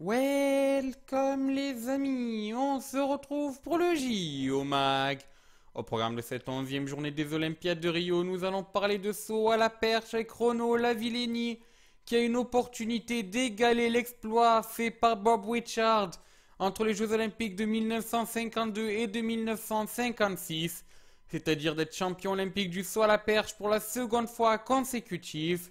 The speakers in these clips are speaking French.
Welcome les amis, on se retrouve pour le JO Mag. Au programme de cette 11e journée des Olympiades de Rio, nous allons parler de saut à la perche avec Renaud Lavillenie qui a une opportunité d'égaler l'exploit fait par Bob Witchard entre les Jeux Olympiques de 1952 et de 1956, c'est-à-dire d'être champion olympique du saut à la perche pour la seconde fois consécutive.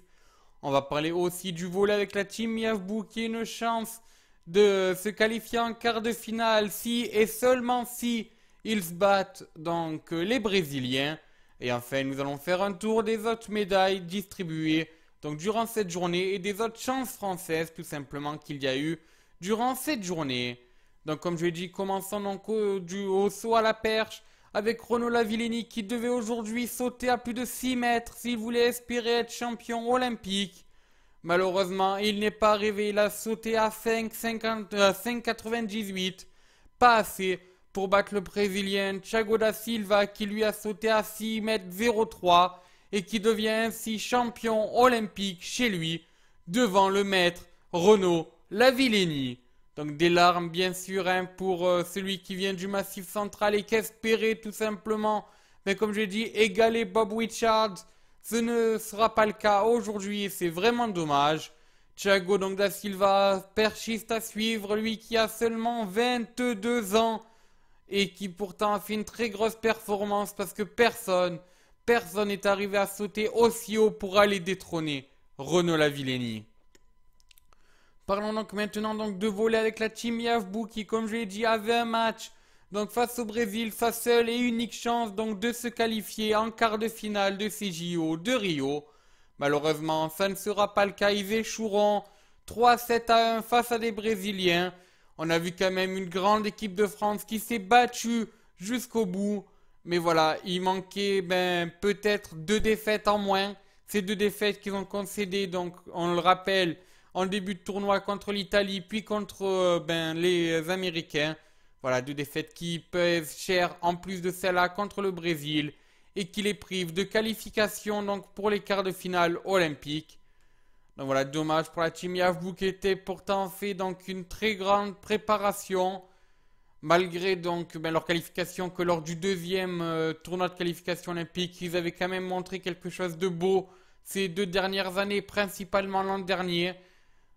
On va parler aussi du volley avec la team Yavbou qui a une chance de se qualifier en quart de finale si et seulement si ils se battent donc les Brésiliens. Et enfin, nous allons faire un tour des autres médailles distribuées donc durant cette journée et des autres chances françaises tout simplement qu'il y a eu durant cette journée. Donc comme je l'ai dit, commençons donc au saut à la perche avec Renaud Lavillenie qui devait aujourd'hui sauter à plus de 6 mètres s'il voulait espérer être champion olympique. Malheureusement, il n'est pas arrivé. Il a sauté à 5,98. Pas assez pour battre le Brésilien Thiago da Silva qui lui a sauté à 6,03 m et qui devient ainsi champion olympique chez lui devant le maître Renaud Lavillenie. Donc des larmes bien sûr hein, pour celui qui vient du Massif central et qui espérait tout simplement, mais comme je l'ai dit, égaler Bob Witchard. Ce ne sera pas le cas aujourd'hui et c'est vraiment dommage. Thiago donc da Silva, perchiste à suivre, lui qui a seulement 22 ans et qui pourtant a fait une très grosse performance parce que personne n'est arrivé à sauter aussi haut pour aller détrôner Renaud Lavillenie. Parlons donc maintenant donc de volley avec la team Yavbou qui, comme je l'ai dit, avait un match donc face au Brésil, sa seule et unique chance donc de se qualifier en quart de finale de ces JO de Rio. Malheureusement, ça ne sera pas le cas, ils échoueront 3-7-1 face à des Brésiliens. On a vu quand même une grande équipe de France qui s'est battue jusqu'au bout. Mais voilà, il manquait peut-être 2 défaites en moins. Ces 2 défaites qu'ils ont concédées, donc on le rappelle, en début de tournoi contre l'Italie, puis contre les Américains. Voilà, 2 défaites qui pèsent cher en plus de celle-là contre le Brésil et qui les privent de qualification donc pour les quarts de finale olympiques. Donc voilà, dommage pour la team Yavbou qui était pourtant fait donc une très grande préparation malgré donc leur qualification que lors du deuxième tournoi de qualification olympique, ils avaient quand même montré quelque chose de beau ces 2 dernières années, principalement l'an dernier.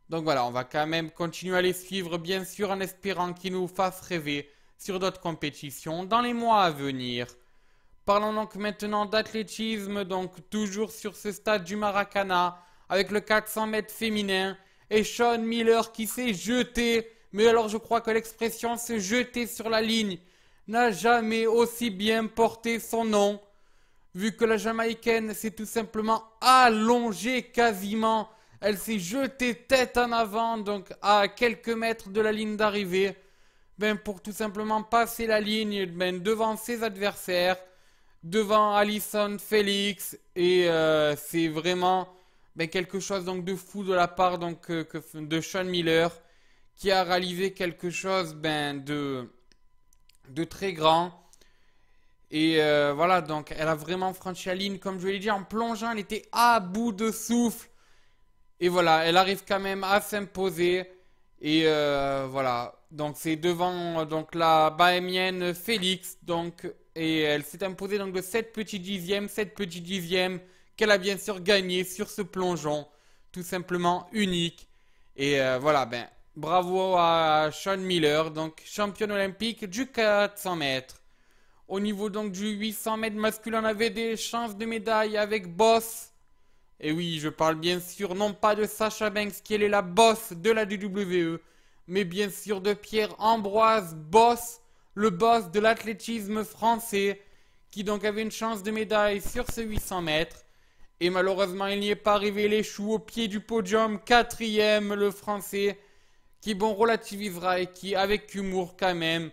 Donc voilà, on va quand même continuer à les suivre, bien sûr, en espérant qu'ils nous fassent rêver sur d'autres compétitions dans les mois à venir. Parlons donc maintenant d'athlétisme, donc toujours sur ce stade du Maracana, avec le 400 mètres féminin, et Sean Miller qui s'est jeté, mais alors je crois que l'expression se jeter sur la ligne n'a jamais aussi bien porté son nom, vu que la Jamaïcaine s'est tout simplement allongée quasiment. Elle s'est jetée tête en avant, donc à quelques mètres de la ligne d'arrivée, pour tout simplement passer la ligne devant ses adversaires, devant Allyson Felix, et c'est vraiment quelque chose donc de fou de la part donc de Sean Miller, qui a réalisé quelque chose de très grand. Et voilà, donc elle a vraiment franchi la ligne, comme je l'ai dit, en plongeant, elle était à bout de souffle. Et voilà, elle arrive quand même à s'imposer. Et voilà, donc c'est devant donc la Bahamienne Félix. Donc, et elle s'est imposée donc de 7 petits dixièmes qu'elle a bien sûr gagné sur ce plongeon. Tout simplement unique. Et voilà, bravo à Sean Miller, donc championne olympique du 400 mètres. Au niveau donc du 800 mètres masculin, on avait des chances de médaille avec Boss. Et oui, je parle bien sûr non pas de Sasha Banks qui est la boss de la WWE, mais bien sûr de Pierre-Ambroise Boss, le boss de l'athlétisme français, qui donc avait une chance de médaille sur ce 800 mètres. Et malheureusement, il n'y est pas arrivé, il échoue au pied du podium, quatrième le français, qui relativisera et qui, avec humour quand même,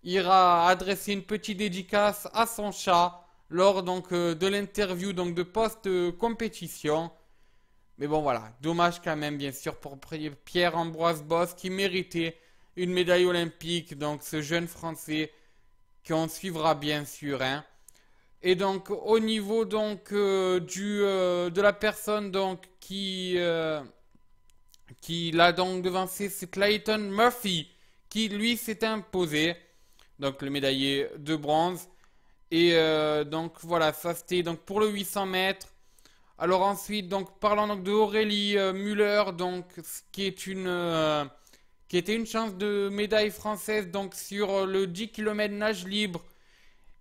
ira adresser une petite dédicace à son chat lors donc de l'interview donc de post-compétition. Mais bon voilà, dommage quand même bien sûr pour Pierre-Ambroise Boss qui méritait une médaille olympique, donc ce jeune français qu'on suivra bien sûr. Hein. Et donc au niveau donc de la personne donc qui l'a donc devancé, c'est Clayton Murphy, qui lui s'est imposé, donc le médaillé de bronze. Et donc voilà, ça c'était donc pour le 800 mètres. Alors ensuite, donc parlant donc de Aurélie Müller, donc qui était une chance de médaille française donc sur le 10 km nage libre.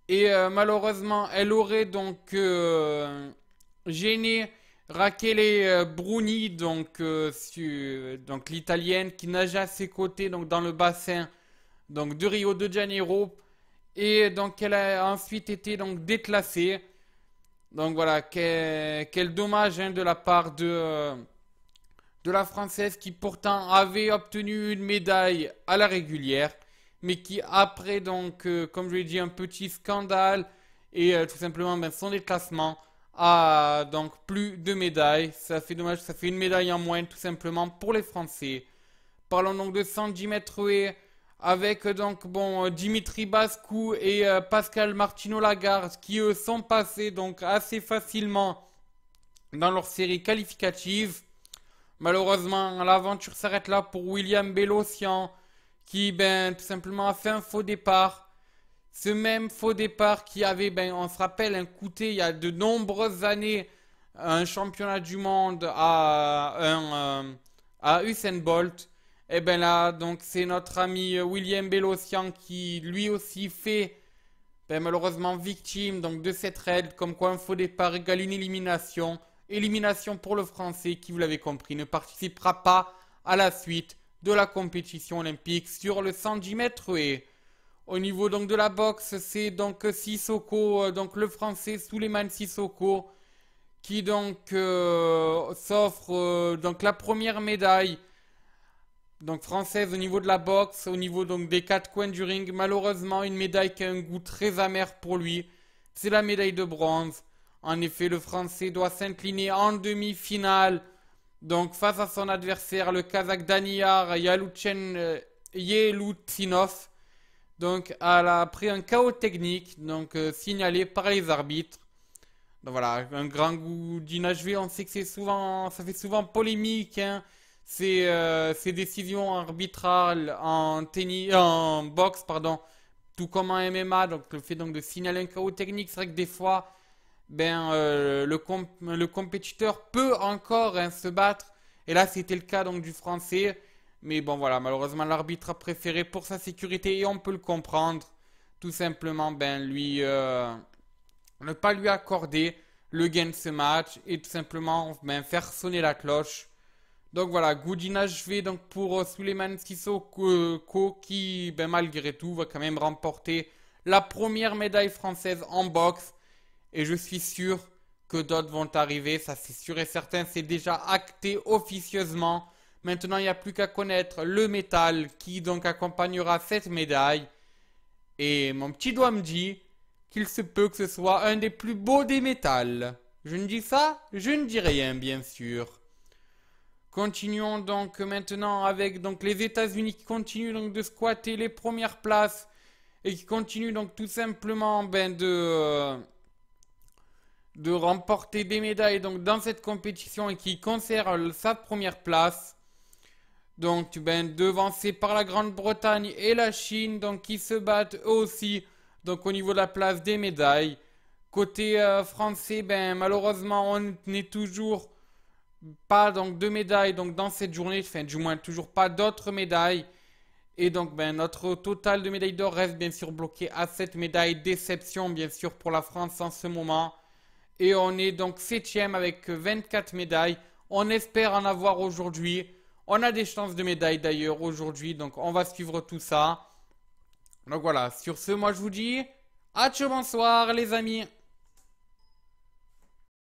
Et malheureusement, elle aurait donc gêné Rachele Bruni, donc l'italienne qui nageait à ses côtés donc dans le bassin donc de Rio de Janeiro. Et donc elle a ensuite été donc déclassée. Donc voilà, quel dommage hein, de la part de la Française qui pourtant avait obtenu une médaille à la régulière, mais qui après donc, comme je l'ai dit, un petit scandale et tout simplement ben, son déclassement a donc plus de médailles. Ça fait dommage, ça fait une médaille en moins tout simplement pour les Français. Parlons donc de 110 mètres haies avec donc bon Dimitri Bascou et Pascal Martino Lagarde qui eux sont passés donc assez facilement dans leur série qualificative. Malheureusement, l'aventure s'arrête là pour William Bellocian qui ben tout simplement a fait un faux départ. Ce même faux départ qui avait ben on se rappelle un coûté il y a de nombreuses années un championnat du monde à Usain Bolt. Et ben là, donc c'est notre ami William Bellocian qui lui aussi fait ben, malheureusement victime donc de cette règle, comme quoi un faux départ égale une élimination. Élimination pour le Français qui, vous l'avez compris, ne participera pas à la suite de la compétition olympique sur le 110 mètres haies. Au niveau donc de la boxe, c'est donc Sissoko, donc le Français Souleymane Sissoko, qui donc s'offre donc la première médaille donc française au niveau de la boxe, au niveau donc des quatre coins du ring. Malheureusement, une médaille qui a un goût très amer pour lui. C'est la médaille de bronze. En effet, le Français doit s'incliner en demi-finale. Donc face à son adversaire, le Kazakh Daniyar Yelutsinov. Donc après un chaos technique, donc signalé par les arbitres. Donc voilà, un grand goût d'inachevé. On sait que ça fait souvent polémique. Hein. Ces décisions arbitrales en tennis, en boxe, pardon, tout comme en MMA, donc le fait donc de signaler un chaos technique, c'est vrai que des fois, ben le compétiteur peut encore hein, se battre. Et là, c'était le cas donc du Français. Mais bon, voilà, malheureusement, l'arbitre a préféré pour sa sécurité et on peut le comprendre. Tout simplement, ben lui, ne pas lui accorder le gain de ce match et tout simplement ben, faire sonner la cloche. Donc voilà, good inachevé donc pour Souleymane Sissoko qui, ben, malgré tout, va quand même remporter la première médaille française en boxe. Et je suis sûr que d'autres vont arriver, ça c'est sûr et certain, c'est déjà acté officieusement. Maintenant, il n'y a plus qu'à connaître le métal qui donc accompagnera cette médaille. Et mon petit doigt me dit qu'il se peut que ce soit un des plus beaux des métals. Je ne dis ça, je ne dis rien, bien sûr. Continuons donc maintenant avec donc les États-Unis qui continuent donc de squatter les premières places et qui continuent donc tout simplement ben, de remporter des médailles donc dans cette compétition et qui conserve sa première place. Donc ben, devancé par la Grande-Bretagne et la Chine donc qui se battent eux aussi donc au niveau de la place des médailles. Côté français, ben malheureusement on n'est toujours pas donc de médailles donc dans cette journée, enfin du moins toujours pas d'autres médailles. Et donc ben notre total de médailles d'or reste bien sûr bloqué à 7 médailles. Déception bien sûr pour la France en ce moment. Et on est donc 7ème avec 24 médailles. On espère en avoir aujourd'hui. On a des chances de médailles d'ailleurs aujourd'hui, donc on va suivre tout ça. Donc voilà, sur ce, moi je vous dis, à ciao, bonsoir les amis.